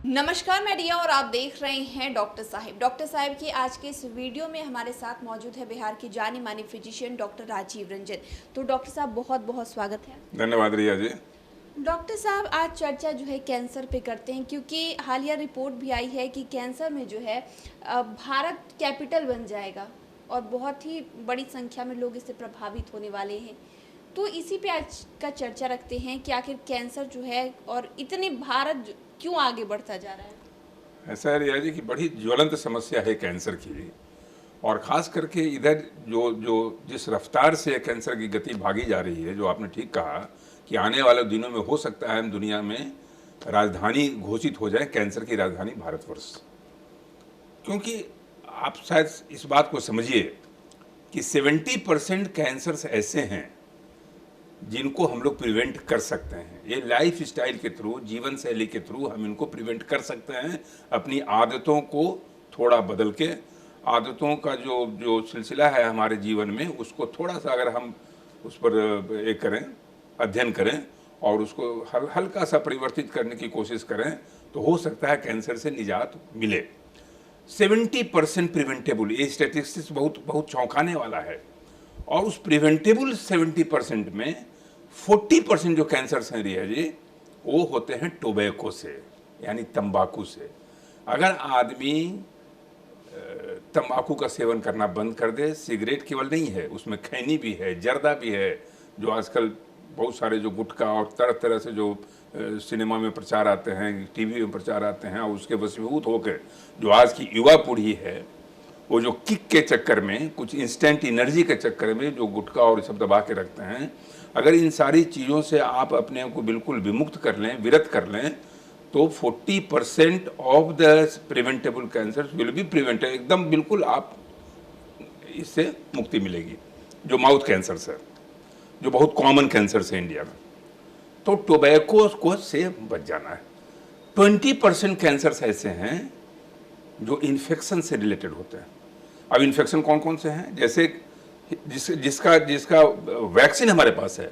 नमस्कार, मैं रिया और आप देख रहे हैं डॉक्टर साहिब। डॉक्टर साहिब की आज के इस वीडियो में हमारे साथ मौजूद है बिहार की जानी मानी फिजिशियन डॉक्टर राजीव रंजन। तो डॉक्टर साहब बहुत बहुत स्वागत है। धन्यवाद रिया जी। डॉक्टर साहब आज चर्चा जो है कैंसर पे करते हैं, क्योंकि हालिया रिपोर्ट भी आई है कि कैंसर में जो है भारत कैपिटल बन जाएगा और बहुत ही बड़ी संख्या में लोग इससे प्रभावित होने वाले हैं। तो इसी पे आज का चर्चा रखते हैं कि आखिर कैंसर जो है और इतने भारत क्यों आगे बढ़ता जा रहा है। ऐसा है रिया जी कि बड़ी ज्वलंत समस्या है कैंसर की, और ख़ास करके इधर जो जो जिस रफ्तार से कैंसर की गति भागी जा रही है, जो आपने ठीक कहा कि आने वाले दिनों में हो सकता है हम दुनिया में राजधानी घोषित हो जाए, कैंसर की राजधानी भारतवर्ष। क्योंकि आप शायद इस बात को समझिए कि 70% कैंसर्स ऐसे हैं जिनको हम लोग प्रिवेंट कर सकते हैं। ये लाइफ स्टाइल के थ्रू, जीवन शैली के थ्रू हम इनको प्रिवेंट कर सकते हैं। अपनी आदतों को थोड़ा बदल के, आदतों का जो जो सिलसिला है हमारे जीवन में, उसको थोड़ा सा अगर हम उस पर एक करें, अध्ययन करें और उसको हल्का सा परिवर्तित करने की कोशिश करें, तो हो सकता है कैंसर से निजात मिले। 70% प्रिवेंटेबल, ये स्टैटिस्टिक्स बहुत बहुत चौंकाने वाला है। और उस प्रिवेंटेबल 70% में 40% जो कैंसर्स हैं रिया जी, वो होते हैं टोबैको से, यानी तंबाकू से। अगर आदमी तंबाकू का सेवन करना बंद कर दे, सिगरेट केवल नहीं है, उसमें खैनी भी है, जर्दा भी है, जो आजकल बहुत सारे जो गुटखा और तरह तरह से जो सिनेमा में प्रचार आते हैं, टीवी में प्रचार आते हैं, और उसके वशीभूत होकर जो आज की युवा पीढ़ी है, वो जो किक के चक्कर में, कुछ इंस्टेंट एनर्जी के चक्कर में जो गुटखा और सब दबा के रखते हैं, अगर इन सारी चीज़ों से आप अपने को बिल्कुल विमुक्त कर लें, विरत कर लें, तो 40% of the preventable cancer will be prevented. एकदम बिल्कुल आप इससे मुक्ति मिलेगी। जो माउथ कैंसर है, जो बहुत कॉमन कैंसर है इंडिया में, तो टोबैको को से बच जाना है। 20% कैंसर ऐसे हैं जो इन्फेक्शन से रिलेटेड होते हैं। अब इन्फेक्शन कौन कौन से हैं? जैसे जिसका वैक्सीन हमारे पास है,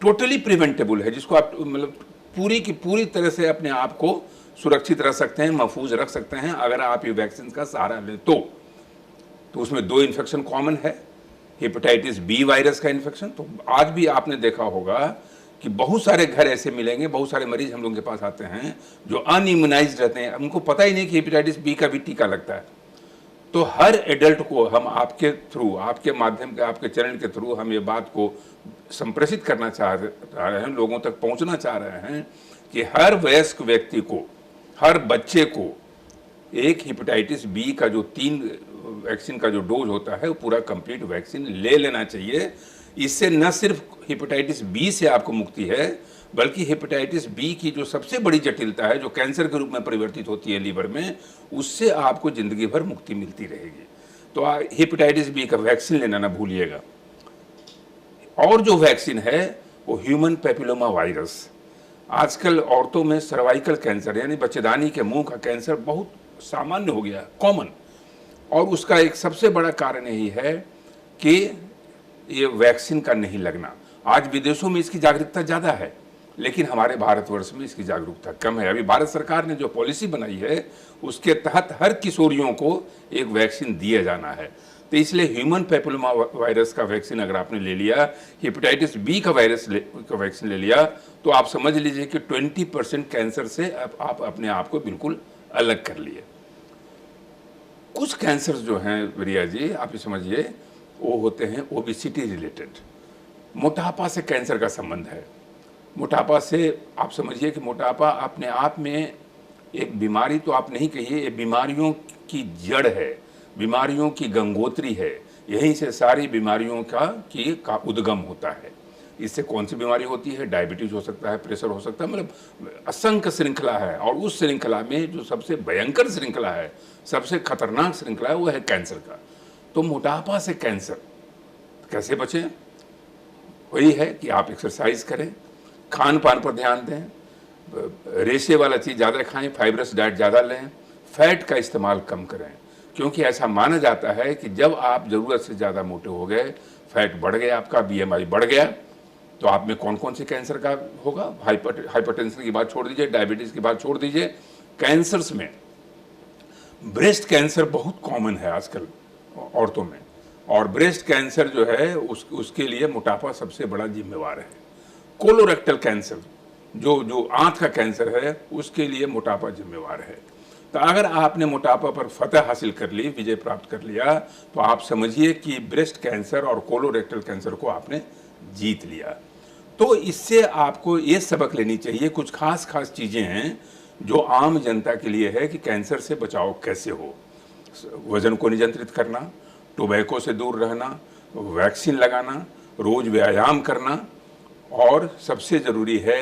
टोटली प्रिवेंटेबल है, जिसको आप मतलब पूरी की पूरी तरह से अपने आप को सुरक्षित रख सकते हैं, महफूज रख सकते हैं अगर आप ये वैक्सीन का सहारा लें तो उसमें 2 इन्फेक्शन कॉमन है। हेपेटाइटिस बी वायरस का इन्फेक्शन, तो आज भी आपने देखा होगा कि बहुत सारे घर ऐसे मिलेंगे, बहुत सारे मरीज हम लोगों के पास आते हैं जो अनइम्यूनाइज्ड रहते हैं, उनको पता ही नहीं कि हेपेटाइटिस बी का भी टीका लगता है। तो हर एडल्ट को हम आपके थ्रू, आपके माध्यम के, आपके चैनल के थ्रू हम ये बात को संप्रेषित करना चाह रहे हैं, लोगों तक पहुंचना चाह रहे हैं कि हर वयस्क व्यक्ति को, हर बच्चे को एक हेपेटाइटिस बी का जो 3 वैक्सीन का जो डोज होता है, वो पूरा कंप्लीट वैक्सीन ले लेना चाहिए। इससे न सिर्फ हेपेटाइटिस बी से आपको मुक्ति है, बल्कि हेपेटाइटिस बी की जो सबसे बड़ी जटिलता है, जो कैंसर के रूप में परिवर्तित होती है लीवर में, उससे आपको जिंदगी भर मुक्ति मिलती रहेगी। तो हेपेटाइटिस बी का वैक्सीन लेना ना भूलिएगा। और जो वैक्सीन है वो ह्यूमन पैपिलोमा वायरस। आजकल औरतों में सर्वाइकल कैंसर यानी बच्चेदानी के मुंह का कैंसर बहुत सामान्य हो गया, कॉमन। और उसका एक सबसे बड़ा कारण यही है कि ये वैक्सीन का नहीं लगना। आज विदेशों में इसकी जागरूकता ज़्यादा है, लेकिन हमारे भारतवर्ष में इसकी जागरूकता कम है। अभी भारत सरकार ने जो पॉलिसी बनाई है, उसके तहत हर किशोरियों को एक वैक्सीन दिया जाना है। तो इसलिए ह्यूमन पैपिलोमा वायरस का वैक्सीन अगर आपने ले लिया, हेपेटाइटिस बी का वैक्सीन ले लिया, तो आप समझ लीजिए कि 20% कैंसर से आप अपने आप को बिल्कुल अलग कर लिए। कुछ कैंसर जो हैं रिया जी, आप ये समझिए, वो होते हैं ओबेसिटी रिलेटेड। मोटापा से कैंसर का संबंध है। मोटापा से आप समझिए कि मोटापा अपने आप में एक बीमारी तो आप नहीं कहिए, ये बीमारियों की जड़ है, बीमारियों की गंगोत्री है। यहीं से सारी बीमारियों का उद्गम होता है। इससे कौन सी बीमारी होती है? डायबिटीज हो सकता है, प्रेशर हो सकता है, मतलब असंख्य श्रृंखला है। और उस श्रृंखला में जो सबसे भयंकर श्रृंखला है, सबसे खतरनाक श्रृंखला है, वो है कैंसर का। तो मोटापा से कैंसर कैसे बचें? वही है कि आप एक्सरसाइज करें, खान पान पर ध्यान दें, रेशे वाला चीज़ ज़्यादा खाएं, फाइब्रस डाइट ज़्यादा लें, फैट का इस्तेमाल कम करें। क्योंकि ऐसा माना जाता है कि जब आप ज़रूरत से ज़्यादा मोटे हो गए, फैट बढ़ गया, आपका BMI बढ़ गया, तो आप में कौन कौन से कैंसर का होगा? हाइपरटेंशन की बात छोड़ दीजिए, डायबिटीज़ की बात छोड़ दीजिए, कैंसर्स में ब्रेस्ट कैंसर बहुत कॉमन है आजकल औरतों में, और ब्रेस्ट कैंसर जो है उसके लिए मोटापा सबसे बड़ा जिम्मेवार है। कोलोरेक्टल कैंसर जो आंत का कैंसर है उसके लिए मोटापा जिम्मेवार है। तो अगर आपने मोटापा पर फतह हासिल कर ली, विजय प्राप्त कर लिया, तो आप समझिए कि ब्रेस्ट कैंसर और कोलोरेक्टल कैंसर को आपने जीत लिया। तो इससे आपको ये सबक लेनी चाहिए, कुछ खास चीज़ें हैं जो आम जनता के लिए है कि कैंसर से बचाव कैसे हो। वजन को नियंत्रित करना, टोबैको से दूर रहना, वैक्सीन लगाना, रोज व्यायाम करना, और सबसे ज़रूरी है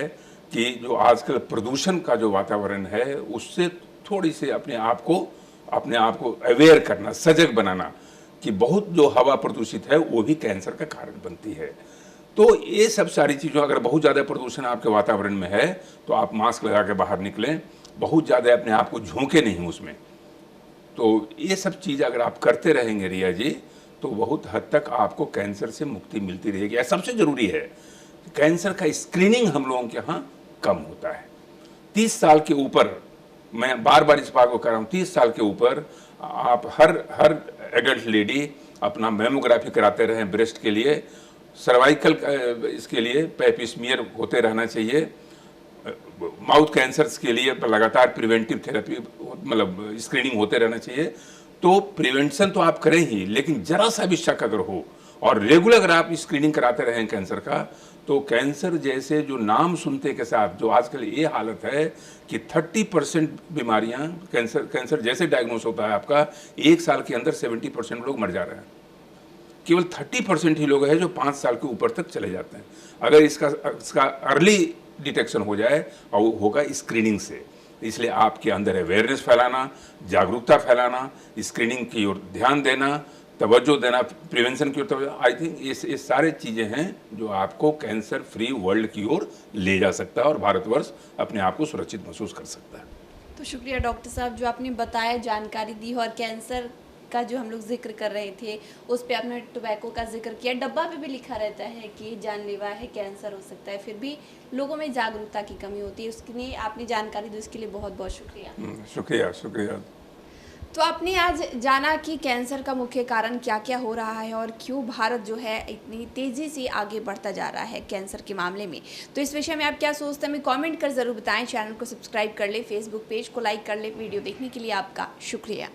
कि जो आजकल प्रदूषण का जो वातावरण है उससे थोड़ी सी अपने आप को अवेयर करना, सजग बनाना कि बहुत जो हवा प्रदूषित है वो भी कैंसर का कारण बनती है। तो ये सब सारी चीज़ों, अगर बहुत ज़्यादा प्रदूषण आपके वातावरण में है तो आप मास्क लगा के बाहर निकलें, बहुत ज़्यादा अपने आप को झोंके नहीं उसमें। तो ये सब चीज़ अगर आप करते रहेंगे रिया जी, तो बहुत हद तक आपको कैंसर से मुक्ति मिलती रहेगी। सबसे ज़रूरी है कैंसर का स्क्रीनिंग हम लोगों के यहाँ कम होता है। 30 साल के ऊपर, मैं बार बार इस बात को कह रहा हूँ, 30 साल के ऊपर आप हर एडल्ट लेडी अपना मेमोग्राफी कराते रहें ब्रेस्ट के लिए, सर्वाइकल इसके लिए पेप-स्मीयर होते रहना चाहिए, माउथ कैंसर्स के लिए लगातार प्रिवेंटिव थेरेपी मतलब स्क्रीनिंग होते रहना चाहिए। तो प्रिवेंशन तो आप करें ही, लेकिन जरा सा भी शक अगर हो और रेगुलर अगर आप स्क्रीनिंग कराते रहें कैंसर का, तो कैंसर जैसे जो नाम सुनते के साथ जो आजकल ये हालत है कि 30% बीमारियां कैंसर जैसे डायग्नोस होता है आपका, 1 साल के अंदर 70% लोग मर जा रहे हैं। केवल 30% ही लोग हैं जो 5 साल के ऊपर तक चले जाते हैं। अगर इसका अर्ली डिटेक्शन हो जाए, और वो होगा स्क्रीनिंग से। इसलिए आपके अंदर अवेयरनेस फैलाना, जागरूकता फैलाना, स्क्रीनिंग की ओर ध्यान देना, तवज्जो देना, प्रिवेंशन की ओर, आई थिंक ये सारे चीज़ें हैं जो आपको कैंसर फ्री वर्ल्ड की ओर ले जा सकता है और भारतवर्ष अपने आप को सुरक्षित महसूस कर सकता है। तो शुक्रिया डॉक्टर साहब जो आपने बताया, जानकारी दी, और कैंसर का जो हम लोग जिक्र कर रहे थे उस पे आपने टोबैको का जिक्र किया। डब्बा पे भी लिखा रहता है कि जानलेवा है, कैंसर हो सकता है, फिर भी लोगों में जागरूकता की कमी होती है। उसके लिए आपने जानकारी दी, उसके लिए बहुत बहुत शुक्रिया। शुक्रिया। तो आपने आज जाना कि कैंसर का मुख्य कारण क्या क्या हो रहा है और क्यों भारत जो है इतनी तेज़ी से आगे बढ़ता जा रहा है कैंसर के मामले में। तो इस विषय में आप क्या सोचते हैं हमें कमेंट कर ज़रूर बताएं। चैनल को सब्सक्राइब कर ले, फेसबुक पेज को लाइक कर ले। वीडियो देखने के लिए आपका शुक्रिया।